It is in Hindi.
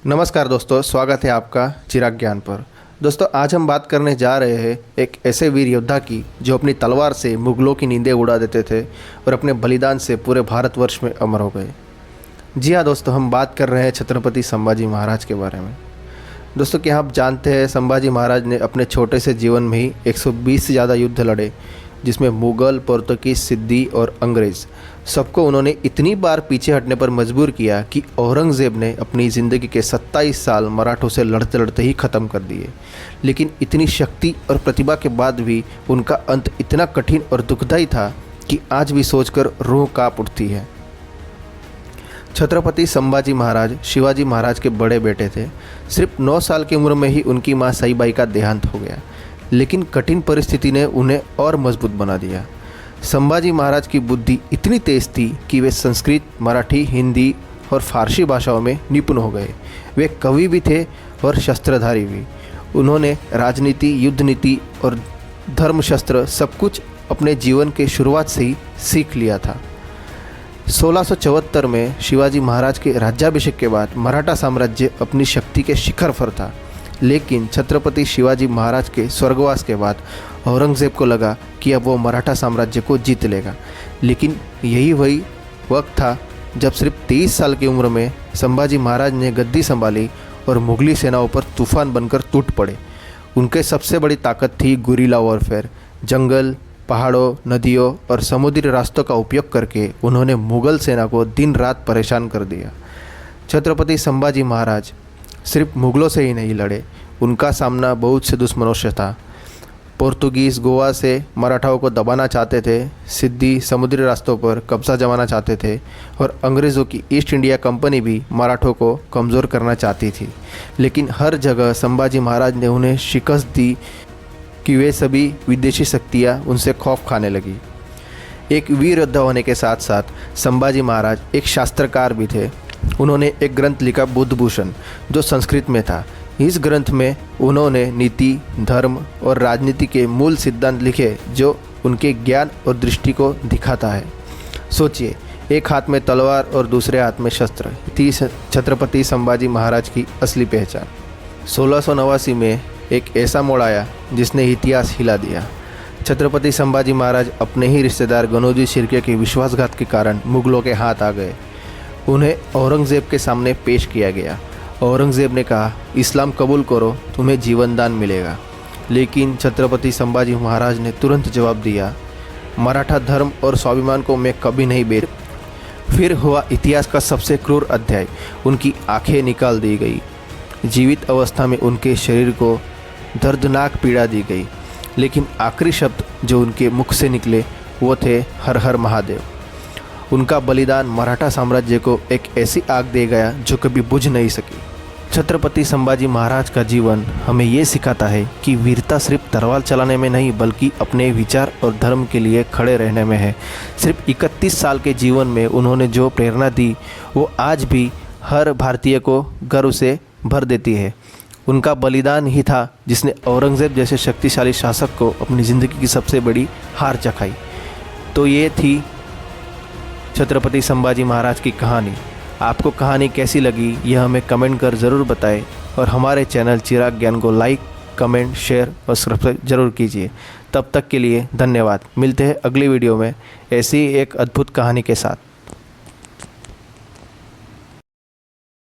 नमस्कार दोस्तों, स्वागत है आपका चिराग ज्ञान पर। दोस्तों, आज हम बात करने जा रहे हैं एक ऐसे वीर योद्धा की जो अपनी तलवार से मुगलों की नींदें उड़ा देते थे और अपने बलिदान से पूरे भारतवर्ष में अमर हो गए। जी हाँ दोस्तों, हम बात कर रहे हैं छत्रपति संभाजी महाराज के बारे में। दोस्तों, क्या आप जानते हैं संभाजी महाराज ने अपने छोटे से जीवन में ही 120 से ज़्यादा युद्ध लड़े, जिसमें मुग़ल, पुर्तगाली, सिद्दी और अंग्रेज़ सबको उन्होंने इतनी बार पीछे हटने पर मजबूर किया कि औरंगज़ेब ने अपनी ज़िंदगी के 27 साल मराठों से लड़ते लड़ते ही ख़त्म कर दिए। लेकिन इतनी शक्ति और प्रतिभा के बाद भी उनका अंत इतना कठिन और दुखदायी था कि आज भी सोचकर रूह कांप उठती है। छत्रपति संभाजी महाराज शिवाजी महाराज के बड़े बेटे थे। सिर्फ 9 साल की उम्र में ही उनकी मां सईबाई का देहांत हो गया, लेकिन कठिन परिस्थिति ने उन्हें और मजबूत बना दिया। संभाजी महाराज की बुद्धि इतनी तेज थी कि वे संस्कृत, मराठी, हिंदी और फारसी भाषाओं में निपुण हो गए। वे कवि भी थे और शस्त्रधारी भी। उन्होंने राजनीति, युद्ध नीति और धर्मशास्त्र सब कुछ अपने जीवन के शुरुआत से ही सीख लिया था। 1674 में शिवाजी महाराज के राज्याभिषेक के बाद मराठा साम्राज्य अपनी शक्ति के शिखर पर था। लेकिन छत्रपति शिवाजी महाराज के स्वर्गवास के बाद औरंगज़ेब को लगा कि अब वो मराठा साम्राज्य को जीत लेगा। लेकिन यही वही वक्त था जब सिर्फ 23 साल की उम्र में संभाजी महाराज ने गद्दी संभाली और मुगली सेनाओं पर तूफान बनकर टूट पड़े। उनके सबसे बड़ी ताकत थी गुरिल्ला वॉरफेयर। जंगल, पहाड़ों, नदियों और समुद्री रास्तों का उपयोग करके उन्होंने मुग़ल सेना को दिन रात परेशान कर दिया। छत्रपति संभाजी महाराज सिर्फ मुग़लों से ही नहीं लड़े, उनका सामना बहुत से दुश्मनों से था। पुर्तगीज़ गोवा से मराठाओं को दबाना चाहते थे, सिद्दी समुद्री रास्तों पर कब्जा जमाना चाहते थे और अंग्रेज़ों की ईस्ट इंडिया कंपनी भी मराठों को कमज़ोर करना चाहती थी। लेकिन हर जगह संभाजी महाराज ने उन्हें शिकस्त दी कि वे सभी विदेशी शक्तियाँ उनसे खौफ खाने लगी। एक वीर योद्धा होने के साथ साथ संभाजी महाराज एक शास्त्रकार भी थे। उन्होंने एक ग्रंथ लिखा, बुद्धभूषण, जो संस्कृत में था। इस ग्रंथ में उन्होंने नीति, धर्म और राजनीति के मूल सिद्धांत लिखे जो उनके ज्ञान और दृष्टि को दिखाता है। सोचिए, एक हाथ में तलवार और दूसरे हाथ में शस्त्र, थी छत्रपति संभाजी महाराज की असली पहचान। 1689 में एक ऐसा मोड़ आया जिसने इतिहास हिला दिया। छत्रपति संभाजी महाराज अपने ही रिश्तेदार गनोजी शिर्के के विश्वासघात के कारण मुग़लों के हाथ आ गए। उन्हें औरंगज़ेब के सामने पेश किया गया। औरंगज़ेब ने कहा, इस्लाम कबूल करो, तुम्हें जीवन दान मिलेगा। लेकिन छत्रपति संभाजी महाराज ने तुरंत जवाब दिया, मराठा धर्म और स्वाभिमान को मैं कभी नहीं बेच। फिर हुआ इतिहास का सबसे क्रूर अध्याय। उनकी आंखें निकाल दी गई। जीवित अवस्था में उनके शरीर को दर्दनाक पीड़ा दी गई। लेकिन आखिरी शब्द जो उनके मुख से निकले वो थे, हर हर महादेव। उनका बलिदान मराठा साम्राज्य को एक ऐसी आग दे गया जो कभी बुझ नहीं सकी। छत्रपति संभाजी महाराज का जीवन हमें ये सिखाता है कि वीरता सिर्फ तलवार चलाने में नहीं, बल्कि अपने विचार और धर्म के लिए खड़े रहने में है। सिर्फ 31 साल के जीवन में उन्होंने जो प्रेरणा दी वो आज भी हर भारतीय को गर्व से भर देती है। उनका बलिदान ही था जिसने औरंगज़ेब जैसे शक्तिशाली शासक को अपनी ज़िंदगी की सबसे बड़ी हार चखाई। तो ये थी छत्रपति संभाजी महाराज की कहानी। आपको कहानी कैसी लगी यह हमें कमेंट कर ज़रूर बताएं और हमारे चैनल चिराग ज्ञान को लाइक, कमेंट, शेयर और सब्सक्राइब ज़रूर कीजिए। तब तक के लिए धन्यवाद। मिलते हैं अगली वीडियो में ऐसी एक अद्भुत कहानी के साथ।